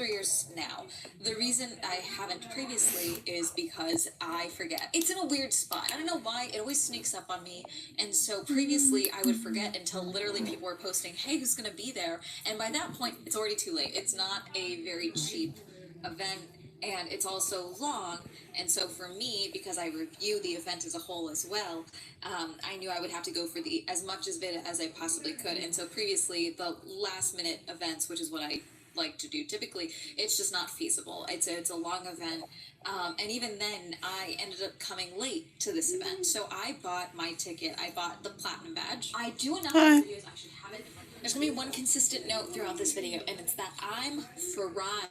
3 years now. The reason I haven't previously is because I forget. It's in a weird spot. I don't know why, it always sneaks up on me. And so previously I would forget until literally people were posting, hey, who's gonna be there? And by that point, it's already too late. It's not a very cheap event, and it's also long. And so for me, because I review the event as a whole as well, I knew I would have to go for as much of it as I possibly could. And so previously, the last minute events, which is what I like to do typically, it's just not feasible. It's a long event, and even then I ended up coming late to this event. So I bought my ticket. I bought the platinum badge. I do a number of videos. I should have it. There's gonna be one consistent note throughout this video, and it's that I'm fried.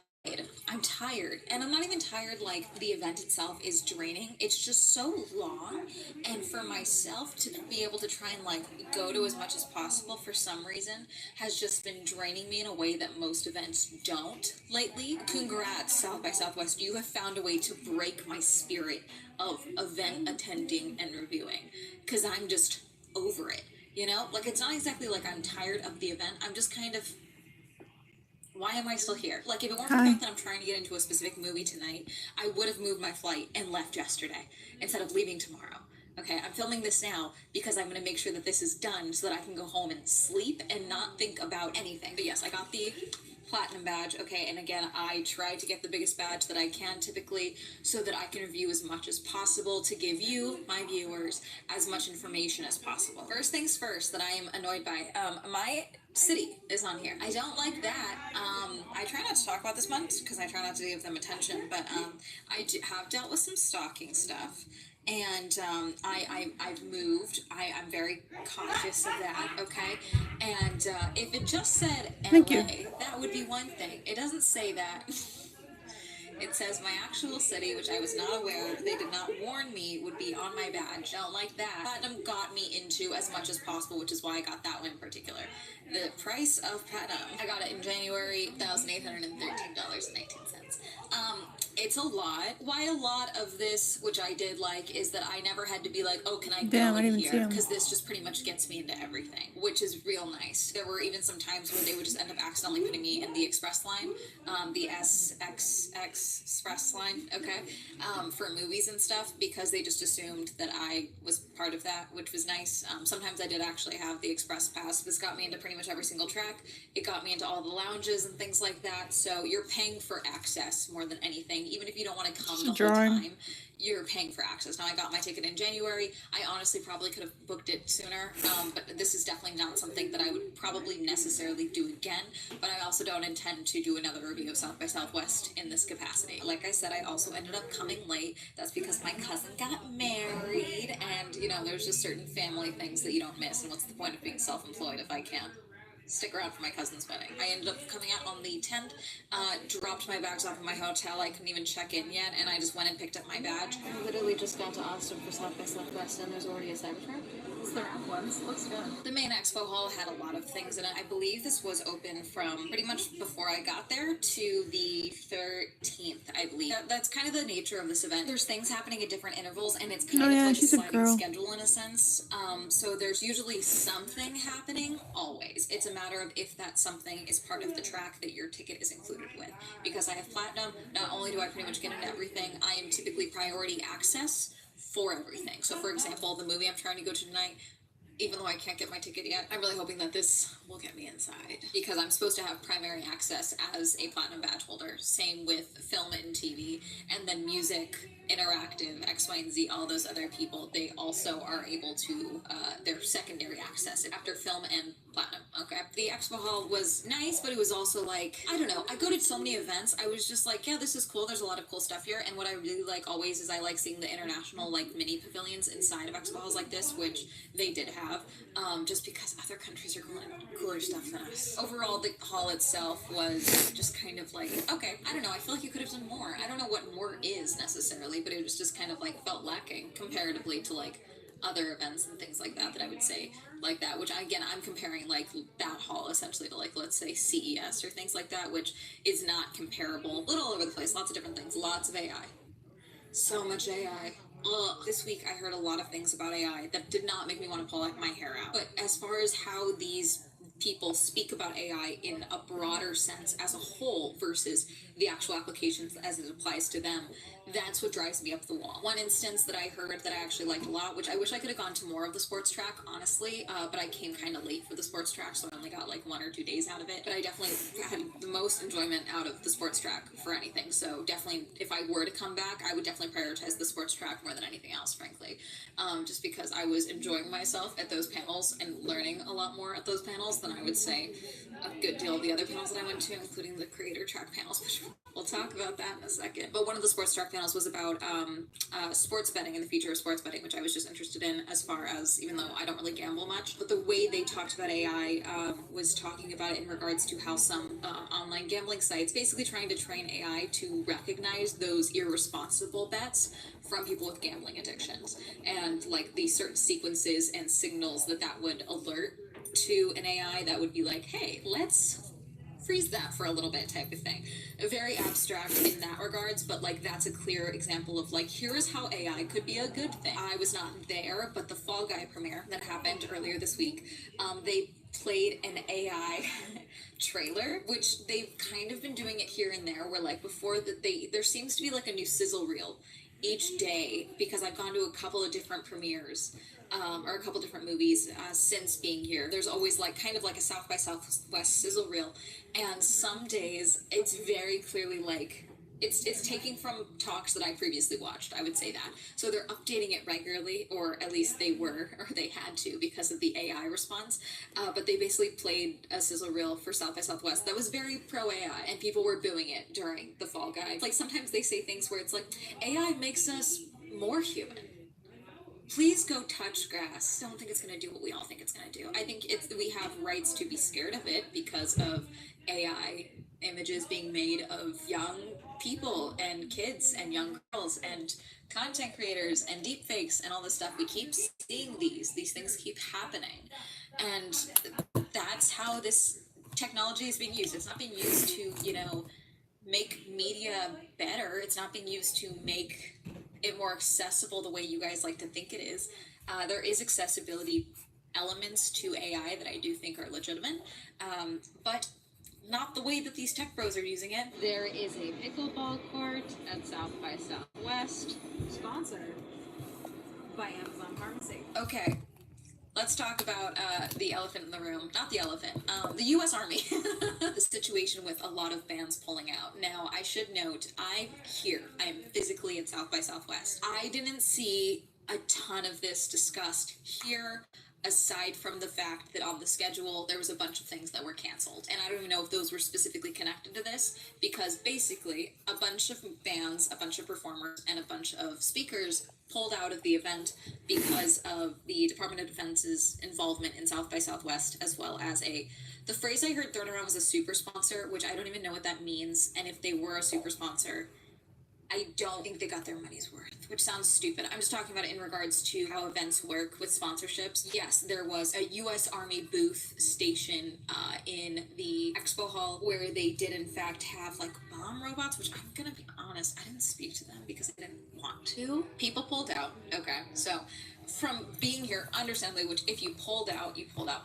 I'm tired, and I'm not even tired like the event itself is draining. It's just so long, and for myself to be able to try and like go to as much as possible for some reason has just been draining me in a way that most events don't lately. Congrats, South by Southwest. You have found a way to break my spirit of event attending and reviewing, because I'm just over it, you know? Like, it's not exactly like I'm tired of the event. I'm just kind of, why am I still here? Like, if it weren't for the fact that I'm trying to get into a specific movie tonight, I would have moved my flight and left yesterday instead of leaving tomorrow. Okay, I'm filming this now because I'm going to make sure that this is done so that I can go home and sleep and not think about anything. But yes, I got the platinum badge, okay, and again, I try to get the biggest badge that I can typically so that I can review as much as possible to give you, my viewers, as much information as possible. First things first that I am annoyed by, my city is on here. I don't like that. I try not to talk about this much because I try not to give them attention, but I have dealt with some stalking stuff. And I've moved. I'm very cautious of that, okay? And if it just said LA, that would be one thing. It doesn't say that. It says my actual city, which I was not aware, they did not warn me would be on my badge. Don't like that. Platinum got me into as much as possible, which is why I got that one in particular. The price of Platinum, I got it in January, $1,813.19. It's a lot. Why a lot of this, which I did like, is that I never had to be like, oh, can I go in here? Because this just pretty much gets me into everything, which is real nice. There were even some times where they would just end up accidentally putting me in the express line, the SXX express line, okay, for movies and stuff, because they just assumed that I was part of that, which was nice. Sometimes I did actually have the express pass. This got me into pretty much every single track. It got me into all the lounges and things like that. So you're paying for access more than anything. Even if you don't want to come the whole time, you're paying for access. Now, I got my ticket in January. I honestly probably could have booked it sooner, but this is definitely not something that I would probably necessarily do again, but I also don't intend to do another review of South by Southwest in this capacity. Like I said, I also ended up coming late. That's because my cousin got married, and, you know, there's just certain family things that you don't miss, and what's the point of being self-employed if I can't stick around for my cousin's wedding? I ended up coming out on the 10th, dropped my bags off in my hotel. I couldn't even check in yet, and I just went and picked up my badge. I literally just got to Austin for South by Southwest, and there's already a Cybertruck. It's the round ones. Looks good. The main expo hall had a lot of things in it. I believe this was open from pretty much before I got there to the 13th, I believe. That's kind of the nature of this event. There's things happening at different intervals, and it's kind of like a sliding schedule in a sense. So there's usually something happening always. It's a matter of if that something is part of the track that your ticket is included with. Because I have Platinum, not only do I pretty much get into everything, I am typically priority access for everything. So for example, the movie I'm trying to go to tonight, even though I can't get my ticket yet, I'm really hoping that this will get me inside, because I'm supposed to have primary access as a platinum badge holder. Same with film and TV, and then music, interactive, X, Y, and Z, all those other people, they also are able to, their secondary access after film and platinum, okay? The expo hall was nice, but it was also like, I don't know, I go to so many events, I was just like, yeah, this is cool, there's a lot of cool stuff here, and what I really like always is I like seeing the international, like, mini pavilions inside of expo halls like this, which they did have, just because other countries are going cooler stuff than us. Overall, the hall itself was just kind of like, okay, I don't know, I feel like you could have done more. I don't know what more is necessarily, but it was just kind of like felt lacking comparatively to like other events and things like that I would say like that, which again, I'm comparing like that hall essentially to like, let's say CES or things like that, which is not comparable. A little all over the place, lots of different things, lots of AI. So much AI. Ugh. This week I heard a lot of things about AI that did not make me want to pull my hair out. But as far as how these people speak about AI in a broader sense as a whole versus the actual applications as it applies to them, that's what drives me up the wall. One instance that I heard that I actually liked a lot, which I wish I could have gone to more of the sports track, honestly, but I came kind of late for the sports track, so I only got like 1 or 2 days out of it. But I definitely had the most enjoyment out of the sports track for anything. So definitely, if I were to come back, I would definitely prioritize the sports track more than anything else, frankly. Just because I was enjoying myself at those panels and learning a lot more at those panels than I would say a good deal of the other panels that I went to, including the creator track panels, which we'll talk about that in a second. But one of the sports track panels was about sports betting and the future of sports betting, which I was just interested in as far as, even though I don't really gamble much. But the way they talked about AI was talking about it in regards to how some online gambling sites basically trying to train AI to recognize those irresponsible bets from people with gambling addictions, and like the certain sequences and signals that would alert to an AI that would be like, hey, let's freeze that for a little bit type of thing. Very abstract in that regards, but like that's a clear example of like, here is how AI could be a good thing. I was not there, but the Fall Guy premiere that happened earlier this week, they played an AI trailer, which they've kind of been doing it here and there, where like before that there seems to be like a new sizzle reel each day, because I've gone to a couple of different premieres or a couple different movies since being here. There's always like kind of like a South by Southwest sizzle reel, and some days it's very clearly like it's taking from talks that I previously watched, I would say that. So they're updating it regularly, or at least they were, or they had to because of the AI response. But they basically played a sizzle reel for South by Southwest that was very pro AI, and people were booing it during the Fall Guy. Like sometimes they say things where it's like, AI makes us more human. Please go touch grass. I don't think it's going to do what we all think it's going to do. I think we have rights to be scared of it because of AI images being made of young people and kids and young girls and content creators and deep fakes and all this stuff. We keep seeing these things keep happening, and that's how this technology is being used. It's not being used to make media better. It's not being used to make it more accessible the way you guys like to think it is. There is accessibility elements to AI that I do think are legitimate, but not the way that these tech bros are using it. There is a pickleball court at South by Southwest, Sponsored by Amazon Pharmacy. Okay, let's talk about the elephant in the room. Not the elephant, the U.S. Army. The situation with a lot of bands pulling out. Now, I should note, I'm physically at South by Southwest. I didn't see a ton of this discussed here, aside from the fact that on the schedule, there was a bunch of things that were canceled. And I don't even know if those were specifically connected to this, because basically a bunch of bands, a bunch of performers, and a bunch of speakers pulled out of the event because of the Department of Defense's involvement in South by Southwest, as well as the phrase I heard thrown around was a super sponsor, which I don't even know what that means. And if they were a super sponsor, I don't think they got their money's worth, which sounds stupid. I'm just talking about it in regards to how events work with sponsorships. Yes, there was a U.S. Army booth station in the Expo Hall where they did in fact have like bomb robots, which I'm gonna be honest, I didn't speak to them because I didn't want to. People pulled out. Okay, so from being here, understandably, which if you pulled out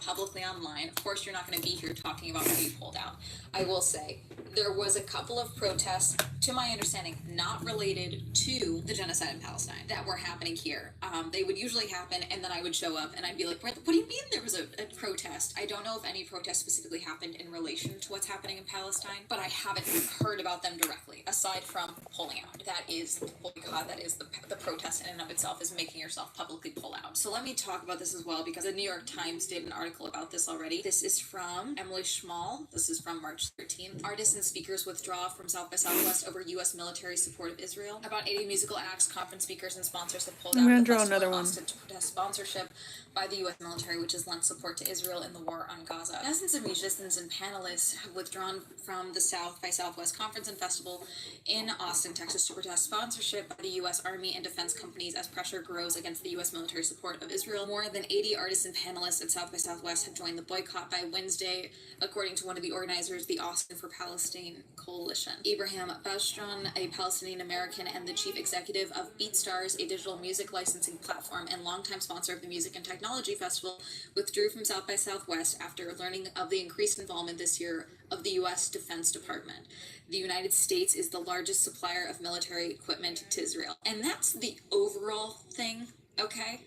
publicly online. Of course, you're not going to be here talking about how you pulled out. I will say there was a couple of protests, to my understanding, not related to the genocide in Palestine that were happening here. They would usually happen, and then I would show up, and I'd be like, what do you mean there was a protest? I don't know if any protest specifically happened in relation to what's happening in Palestine, but I haven't heard about them directly, aside from pulling out. That is the boycott, that is the protest in and of itself, is making yourself publicly pull out. So let me talk about this as well, because the New York Times did an article about this already. This is from Emily Schmall. This is from March 13th. Artists and speakers withdraw from South by Southwest over U.S. military support of Israel. About 80 musical acts, conference speakers, and sponsors have pulled out of the festival in Austin to protest sponsorship by the U.S. military, which has lent support to Israel in the war on Gaza. Dozens of musicians and panelists have withdrawn from the South by Southwest conference and festival in Austin Austin, Texas to protest sponsorship by the U.S. Army and defense companies as pressure grows against the U.S. military support of Israel. More than 80 artists and panelists at South by Southwest have joined the boycott by Wednesday, according to one of the organizers, the Austin for Palestine Coalition. Ibrahim Bastron, a Palestinian American and the chief executive of BeatStars, a digital music licensing platform and longtime sponsor of the Music and Technology Festival, withdrew from South by Southwest after learning of the increased involvement this year of the U.S. Defense Department. The United States is the largest supplier of military equipment to Israel. And that's the overall thing, okay?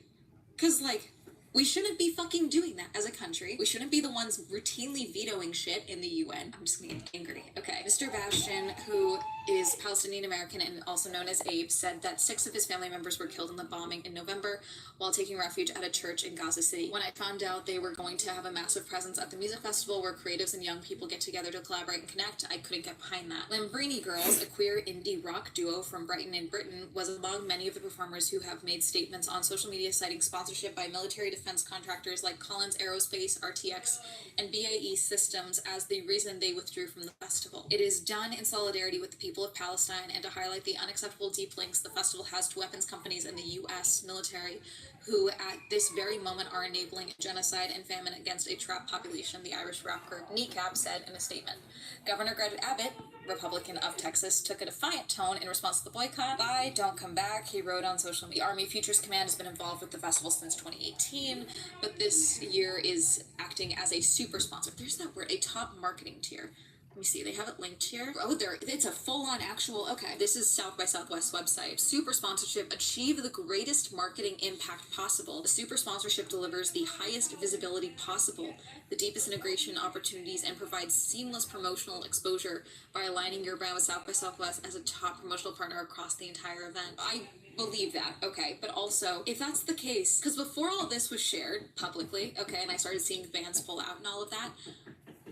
Because, like, we shouldn't be fucking doing that as a country. We shouldn't be the ones routinely vetoing shit in the UN. I'm just gonna get angry. Okay. Mr. Bastian, who is Palestinian American and also known as Abe, said that 6 of his family members were killed in the bombing in November while taking refuge at a church in Gaza City. When I found out they were going to have a massive presence at the music festival where creatives and young people get together to collaborate and connect, I couldn't get behind that. Lambrini Girls, a queer indie rock duo from Brighton in Britain, was among many of the performers who have made statements on social media citing sponsorship by military defense contractors like Collins Aerospace, RTX, and BAE Systems as the reason they withdrew from the festival. It is done in solidarity with the people of Palestine and to highlight the unacceptable deep links the festival has to weapons companies and the U.S. military, who at this very moment are enabling genocide and famine against a trapped population, the Irish rapper Kneecap said in a statement. Governor Greg Abbott, Republican of Texas, took a defiant tone in response to the boycott. Bye, don't come back, he wrote on social media. The Army Futures Command has been involved with the festival since 2018, but this year is acting as a super sponsor. There's that word, a top marketing tier. Let me see, they have it linked here. Oh, it's a full-on actual, okay. This is South by Southwest website. Super sponsorship, achieve the greatest marketing impact possible. The super sponsorship delivers the highest visibility possible, the deepest integration opportunities, and provides seamless promotional exposure by aligning your brand with South by Southwest as a top promotional partner across the entire event. I believe that, okay, but also, if that's the case, because before all this was shared publicly, okay, and I started seeing bands pull out and all of that,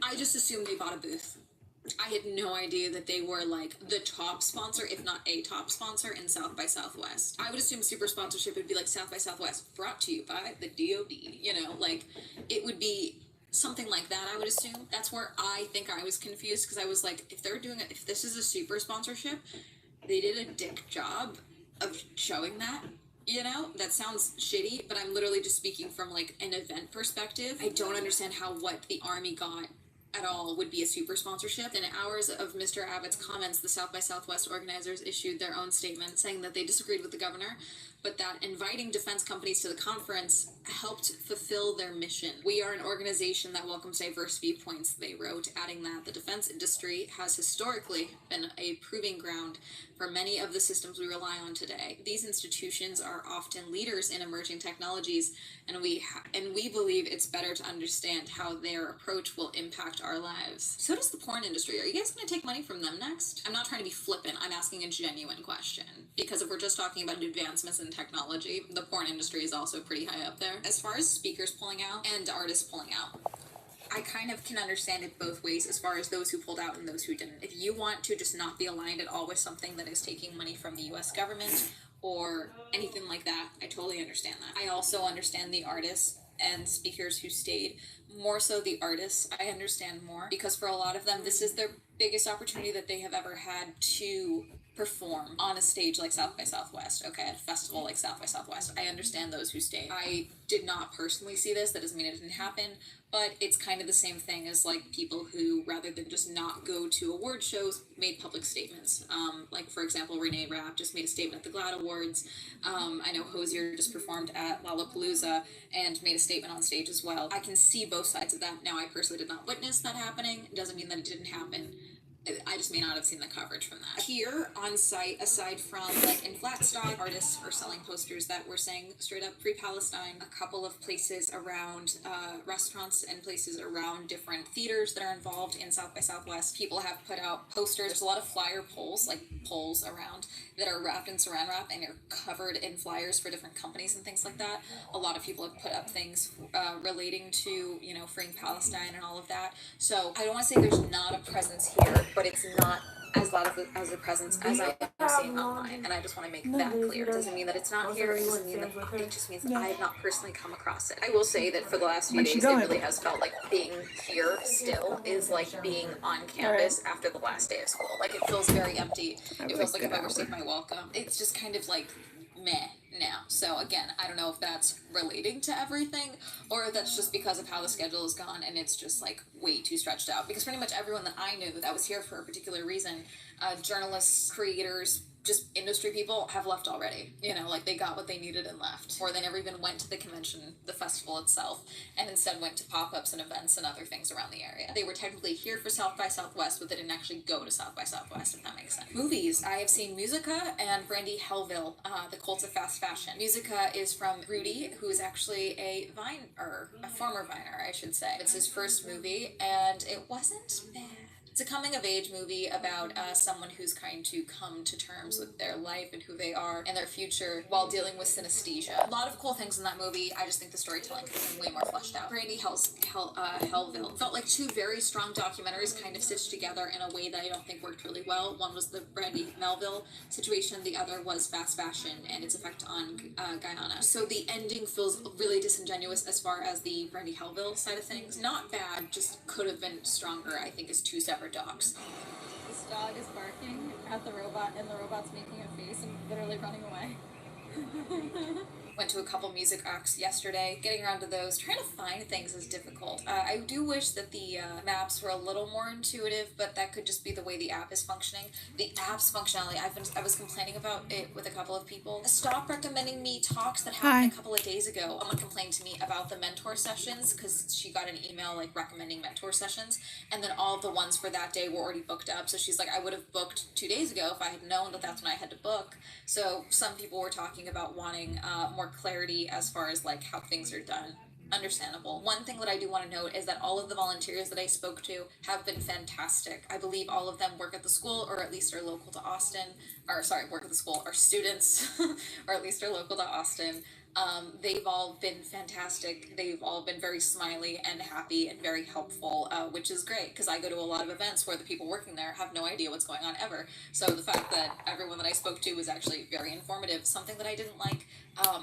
I just assumed they bought a booth. I had no idea that they were like the top sponsor, if not a top sponsor in South by Southwest. I would assume super sponsorship would be like South by Southwest brought to you by the DoD, you know, like it would be something like that, I would assume. That's where I think I was confused, because I was like, if they're doing it, if this is a super sponsorship, they did a dick job of showing that. You know, that sounds shitty, but I'm literally just speaking from like an event perspective. I don't understand how what the Army got at all would be a super sponsorship. In hours of Mr. Abbott's comments, the South by Southwest organizers issued their own statement saying that they disagreed with the governor, but that inviting defense companies to the conference helped fulfill their mission. We are an organization that welcomes diverse viewpoints, they wrote, adding that the defense industry has historically been a proving ground for many of the systems we rely on today. These institutions are often leaders in emerging technologies, and we believe it's better to understand how their approach will impact our lives. So does the porn industry. Are you guys going to take money from them next? I'm not trying to be flippant. I'm asking a genuine question. Because if we're just talking about advancements in technology, the porn industry is also pretty high up there. As far as speakers pulling out and artists pulling out, I kind of can understand it both ways as far as those who pulled out and those who didn't. If you want to just not be aligned at all with something that is taking money from the US government or anything like that, I totally understand that. I also understand the artists and speakers who stayed. More so the artists, I understand more, because for a lot of them, this is their biggest opportunity that they have ever had to perform on a stage like South by Southwest, okay, at a festival like South by Southwest. I understand those who stayed. I did not personally see this, that doesn't mean it didn't happen, but it's kind of the same thing as like people who, rather than just not go to award shows, made public statements. Like for example, Renee Rapp just made a statement at the GLAAD Awards. I know Hosier just performed at Lollapalooza and made a statement on stage as well. I can see both sides of that. Now, I personally did not witness that happening. It doesn't mean that it didn't happen. I just may not have seen the coverage from that. Here on site, aside from like in flat stock, artists are selling posters that were saying straight up free Palestine. A couple of places around restaurants and places around different theaters that are involved in South by Southwest. People have put out posters. There's a lot of flyer poles, like poles around, that are wrapped in saran wrap and are covered in flyers for different companies and things like that. A lot of people have put up things relating to, you know, freeing Palestine and all of that. So I don't want to say there's not a presence here, but it's not as loud as a presence as I am seeing online, and I just want to make that clear. It doesn't mean that it's not here. It doesn't mean that it just means that I have not personally come across it. I will say that for the last few days, it really has felt like being here still is like being on campus after the last day of school. Like it feels very empty. It feels like I've overstayed my welcome. It's just kind of like meh now. So again, I don't know if that's relating to everything or if that's just because of how the schedule is gone and it's just like way too stretched out. Because pretty much everyone that I knew that was here for a particular reason, journalists, creators, just industry people have left already. You know, like they got what they needed and left. Or they never even went to the convention, the festival itself, and instead went to pop-ups and events and other things around the area. They were technically here for South by Southwest, but they didn't actually go to South by Southwest, if that makes sense. Movies. I have seen Musica and Brandy Hellville, The Cult of Fast Fashion. Musica is from Rudy, who is actually a former Viner, I should say. It's his first movie, and it wasn't bad. It's a coming-of-age movie about someone who's trying to come to terms with their life and who they are and their future while dealing with synesthesia. A lot of cool things in that movie. I just think the storytelling could have been way more fleshed out. Brandy Hellville felt like two very strong documentaries kind of stitched together in a way that I don't think worked really well. One was the Brandy Melville situation. The other was fast fashion and its effect on Guyana. So the ending feels really disingenuous as far as the Brandy Hellville side of things. Not bad, just could have been stronger, I think, as two separate dogs. This dog is barking at the robot, and the robot's making a face and literally running away. Went to a couple music acts yesterday. Getting around to those, trying to find things is difficult. I do wish that the maps were a little more intuitive, but that could just be the way the app is functioning. The app's functionality, I was complaining about it with a couple of people. Stop recommending me talks that happened a couple of days ago. Someone complained to me about the mentor sessions because she got an email like recommending mentor sessions, and then all of the ones for that day were already booked up. So she's like, I would have booked 2 days ago if I had known that that's when I had to book. So some people were talking about wanting more clarity as far as like how things are done. Understandable. One thing that I do want to note is that all of the volunteers that I spoke to have been fantastic. I believe all of them work at the school or at least are local to Austin. Work at the school, are students or at least are local to Austin. They've all been fantastic. They've all been very smiley and happy and very helpful, which is great because I go to a lot of events where the people working there have no idea what's going on ever. So the fact that everyone that I spoke to was actually very informative, something that I didn't like,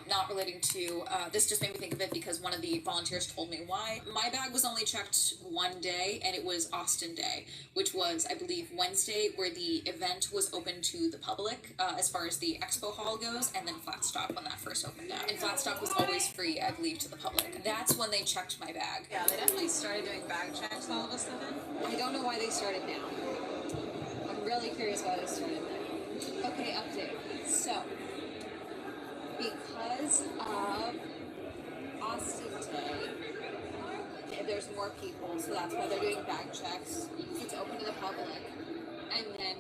not relating to, this just made me think of it because one of the volunteers told me why. My bag was only checked one day and it was Austin Day, which was, I believe, Wednesday, where the event was open to the public as far as the Expo hall goes, and then Flat Stock when that first opened up. And Flat Stock was always free, I believe, to the public. That's when they checked my bag. Yeah, they definitely started doing bag checks all of a sudden. I don't know why they started now. I'm really curious why they started now. Okay, update. So, because of Austin Day, there's more people, so that's why they're doing bag checks. It's open to the public. And then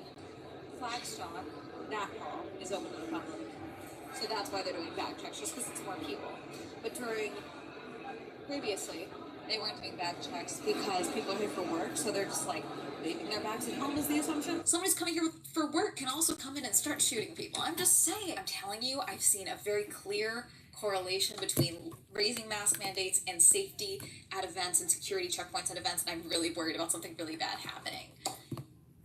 Flagstock, that hall, is open to the public. So that's why they're doing bag checks, just because it's more people. But previously, they weren't doing bag checks because people are here for work, so they're just like leaving their bags at home is the assumption. Somebody's coming here for work can also come in and start shooting people. I'm just saying. I'm telling you, I've seen a very clear correlation between raising mask mandates and safety at events and security checkpoints at events, and I'm really worried about something really bad happening.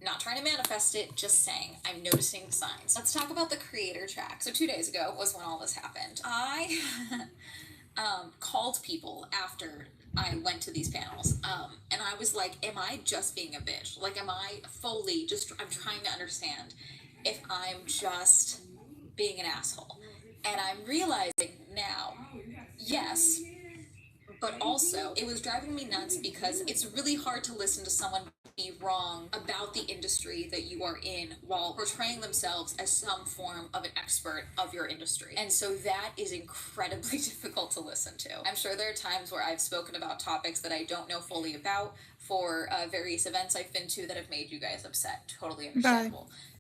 Not trying to manifest it, just saying I'm noticing signs. Let's talk about the creator track. So 2 days ago was when all this happened. I called people after I went to these panels, and I was like, am I just being a bitch? Like, am I fully I'm trying to understand if I'm just being an asshole. And I'm realizing now, yes, but also it was driving me nuts because it's really hard to listen to someone be wrong about the industry that you are in while portraying themselves as some form of an expert of your industry. And so that is incredibly difficult to listen to. I'm sure there are times where I've spoken about topics that I don't know fully about for various events I've been to that have made you guys upset. Totally understandable.